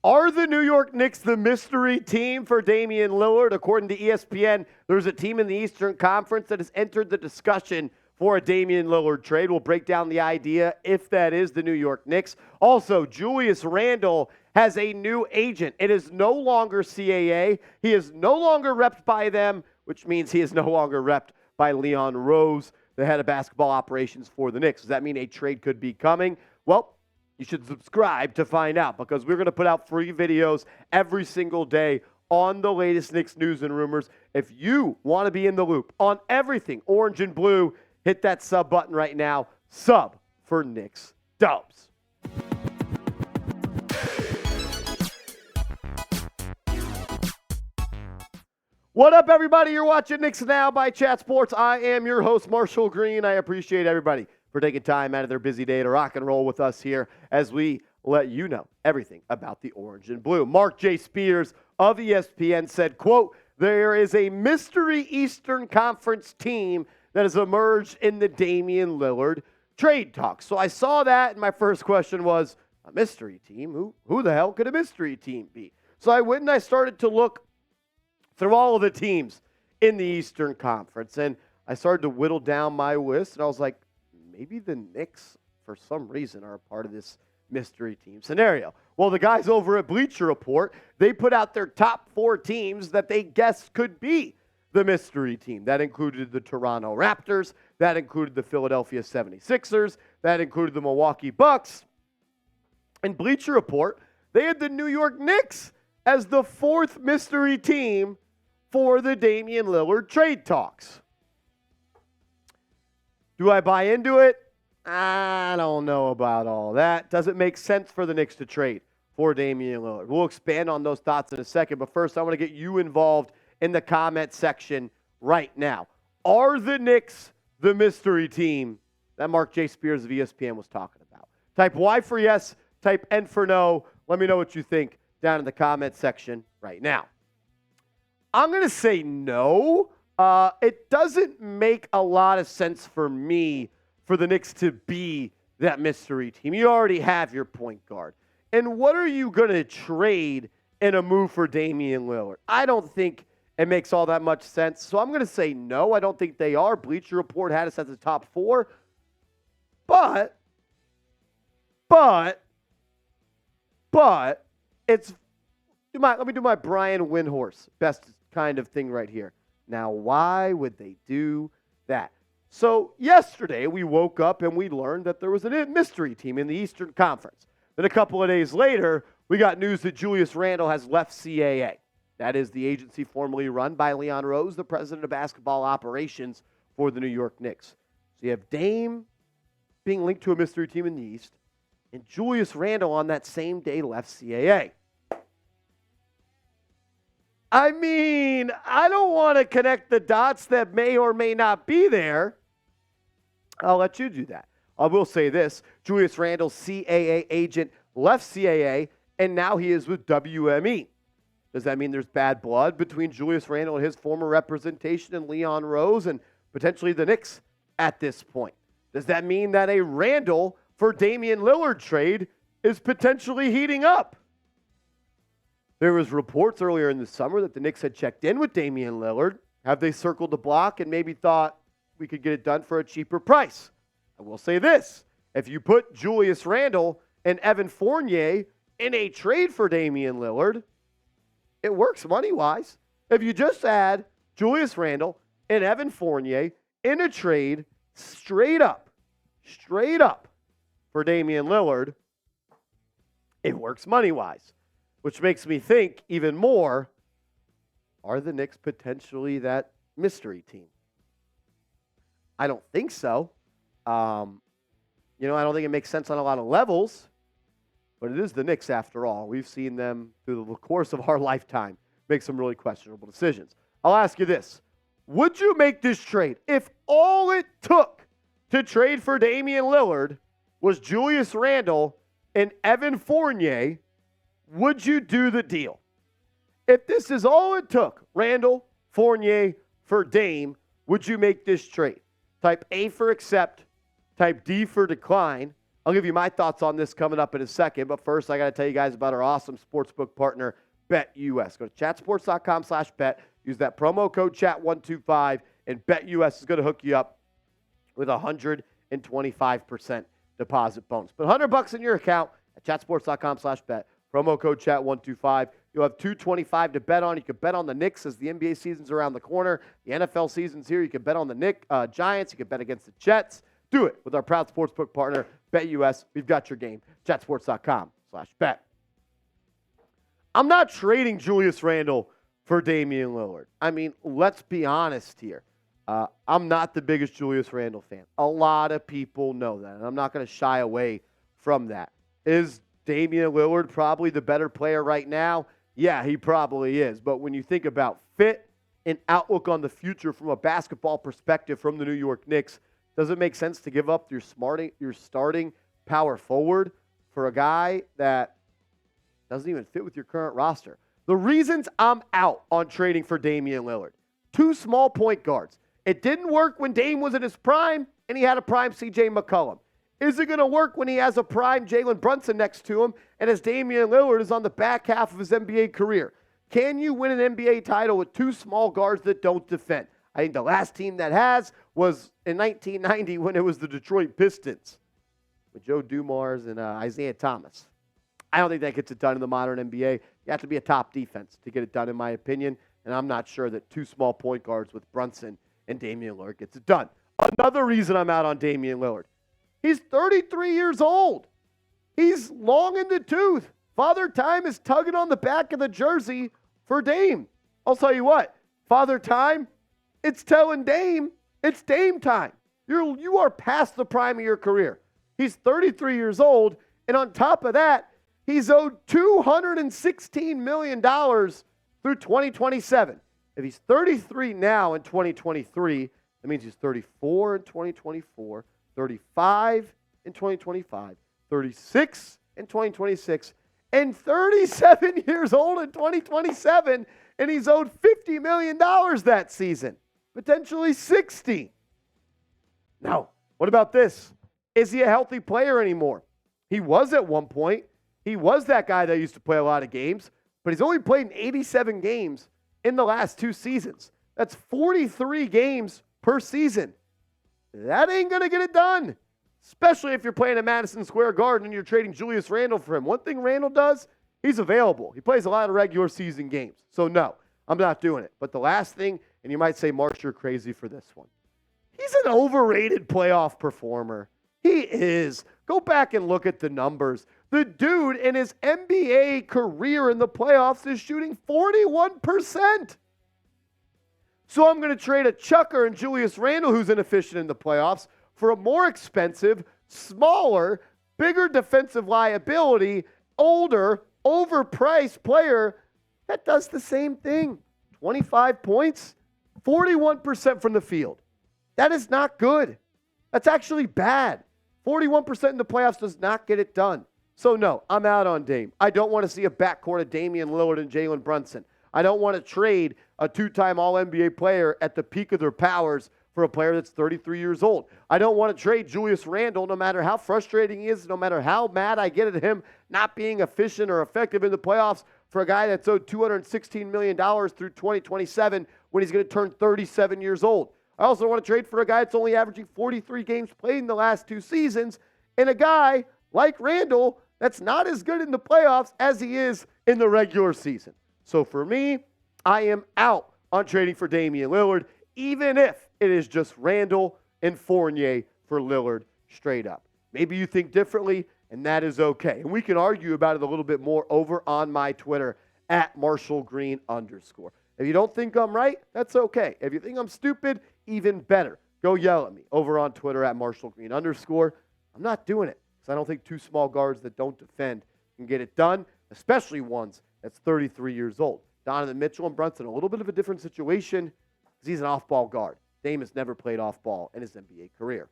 Are the New York Knicks the mystery team for Damian Lillard? According to ESPN, there's a team in the Eastern Conference that has entered the discussion for a Damian Lillard trade. We'll break down the idea if that is the New York Knicks. Also, Julius Randle has a new agent. It is no longer CAA. He is no longer repped by them, which means he is no longer repped by Leon Rose, the head of basketball operations for the Knicks. Does that mean a trade could be coming? Well, you should subscribe to find out, because we're going to put out free videos every single day on the latest Knicks news and rumors. If you want to be in the loop on everything orange and blue, hit that sub button right now. Sub for Knicks Dubs. What up, everybody? You're watching Knicks Now by Chat Sports. I am your host, Marshall Green. I appreciate everybody for taking time out of their busy day to rock and roll with us here as we let you know everything about the orange and blue. Marc J. Spears of ESPN said, quote, "There is a mystery Eastern Conference team that has emerged in the Damian Lillard trade talks." So I saw that, and my first question was, a mystery team? Who the hell could a mystery team be? So I went and I started to look through all of the teams in the Eastern Conference, and I started to whittle down my list, and I was like, maybe the Knicks, for some reason, are a part of this mystery team scenario. Well, the guys over at Bleacher Report, they put out their top 4 teams that they guessed could be the mystery team. That included the Toronto Raptors. That included the Philadelphia 76ers. That included the Milwaukee Bucks. And Bleacher Report, they had the New York Knicks as the 4th mystery team for the Damian Lillard trade talks. Do I buy into it? I don't know about all that. Does it make sense for the Knicks to trade for Damian Lillard? We'll expand on those thoughts in a second, but first I want to get you involved in the comment section right now. Are the Knicks the mystery team that Marc J. Spears of ESPN was talking about? Type Y for yes, type N for no. Let me know what you think down in the comment section right now. I'm going to say no. It doesn't make a lot of sense for me for the Knicks to be that mystery team. You already have your point guard. And what are you going to trade in a move for Damian Lillard? I don't think it makes all that much sense. So I'm going to say no. I don't think they are. Bleacher Report had us as the top 4. But it's let me do my Brian Windhorst best kind of thing right here. Now, why would they do that? So yesterday we woke up and we learned that there was a mystery team in the Eastern Conference. Then a couple of days later, we got news that Julius Randle has left CAA. That is the agency formerly run by Leon Rose, the president of basketball operations for the New York Knicks. So you have Dame being linked to a mystery team in the East, and Julius Randle on that same day left CAA. I mean, I don't want to connect the dots that may or may not be there. I'll let you do that. I will say this. Julius Randle's CAA agent left CAA, and now he is with WME. Does that mean there's bad blood between Julius Randle and his former representation and Leon Rose and potentially the Knicks at this point? Does that mean that a Randle for Damian Lillard trade is potentially heating up? There was reports earlier in the summer that the Knicks had checked in with Damian Lillard. Have they circled the block and maybe thought we could get it done for a cheaper price? I will say this. If you put Julius Randle and Evan Fournier in a trade for Damian Lillard, it works money-wise. If you just add Julius Randle and Evan Fournier in a trade straight up for Damian Lillard, it works money-wise. Which makes me think even more, are the Knicks potentially that mystery team? I don't think so. I don't think it makes sense on a lot of levels, but it is the Knicks after all. We've seen them through the course of our lifetime make some really questionable decisions. I'll ask you this. Would you make this trade if all it took to trade for Damian Lillard was Julius Randle and Evan Fournier? Would you do the deal? If this is all it took, Randle, Fournier for Dame, would you make this trade? Type A for accept, type D for decline. I'll give you my thoughts on this coming up in a second, but first I got to tell you guys about our awesome sportsbook partner, BetUS. Go to chatsports.com/bet. Use that promo code chat125, and BetUS is going to hook you up with a 125% deposit bonus. Put $100 in your account at chatsports.com/bet. Promo code chat125. You'll have $225 to bet on. You can bet on the Knicks as the NBA season's around the corner. The NFL season's here. You can bet on the Giants. You can bet against the Jets. Do it with our proud sportsbook partner, BetUS. We've got your game. Chatsports.com/bet. I'm not trading Julius Randle for Damian Lillard. I mean, let's be honest here. I'm not the biggest Julius Randle fan. A lot of people know that, and I'm not going to shy away from that. Is Damian Lillard probably the better player right now? Yeah, he probably is. But when you think about fit and outlook on the future from a basketball perspective from the New York Knicks, does it make sense to give up your starting power forward for a guy that doesn't even fit with your current roster? The reasons I'm out on trading for Damian Lillard: 2 small point guards. It didn't work when Dame was in his prime and he had a prime C.J. McCollum. Is it going to work when he has a prime Jalen Brunson next to him and as Damian Lillard is on the back half of his NBA career? Can you win an NBA title with 2 small guards that don't defend? I think the last team that has was in 1990 when it was the Detroit Pistons with Joe Dumars and Isaiah Thomas. I don't think that gets it done in the modern NBA. You have to be a top defense to get it done, in my opinion, and I'm not sure that 2 small point guards with Brunson and Damian Lillard gets it done. Another reason I'm out on Damian Lillard: he's 33 years old. He's long in the tooth. Father Time is tugging on the back of the jersey for Dame. I'll tell you what, Father Time, it's telling Dame it's Dame time. You are past the prime of your career. He's 33 years old, and on top of that, he's owed $216 million through 2027. If he's 33 now in 2023, that means he's 34 in 2024, 35 in 2025, 36 in 2026, and 37 years old in 2027, and he's owed $50 million that season, potentially 60. Now, what about this? Is he a healthy player anymore? He was at one point. He was that guy that used to play a lot of games, but he's only played in 87 games in the last 2 seasons. That's 43 games per season. That ain't going to get it done, especially if you're playing at Madison Square Garden and you're trading Julius Randle for him. One thing Randle does, he's available. He plays a lot of regular season games. So no, I'm not doing it. But the last thing, and you might say, Marc, you're crazy for this one. He's an overrated playoff performer. He is. Go back and look at the numbers. The dude in his NBA career in the playoffs is shooting 41%. So I'm going to trade a chucker and Julius Randle, who's inefficient in the playoffs, for a more expensive, smaller, bigger defensive liability, older, overpriced player that does the same thing. 25 points, 41% from the field. That is not good. That's actually bad. 41% in the playoffs does not get it done. So no, I'm out on Dame. I don't want to see a backcourt of Damian Lillard and Jalen Brunson. I don't want to trade a 2-time All-NBA player at the peak of their powers for a player that's 33 years old. I don't want to trade Julius Randle, no matter how frustrating he is, no matter how mad I get at him not being efficient or effective in the playoffs, for a guy that's owed $216 million through 2027 when he's going to turn 37 years old. I also want to trade for a guy that's only averaging 43 games played in the last 2 seasons, and a guy like Randle that's not as good in the playoffs as he is in the regular season. So for me, I am out on trading for Damian Lillard, even if it is just Randle and Fournier for Lillard straight up. Maybe you think differently, and that is okay. And we can argue about it a little bit more over on my Twitter at @MarshallGreen_. If you don't think I'm right, that's okay. If you think I'm stupid, even better. Go yell at me over on Twitter at @MarshallGreen_. I'm not doing it because I don't think 2 small guards that don't defend can get it done, especially ones that's 33 years old. Donovan Mitchell and Brunson, a little bit of a different situation because he's an off-ball guard. Dame has never played off-ball in his NBA career.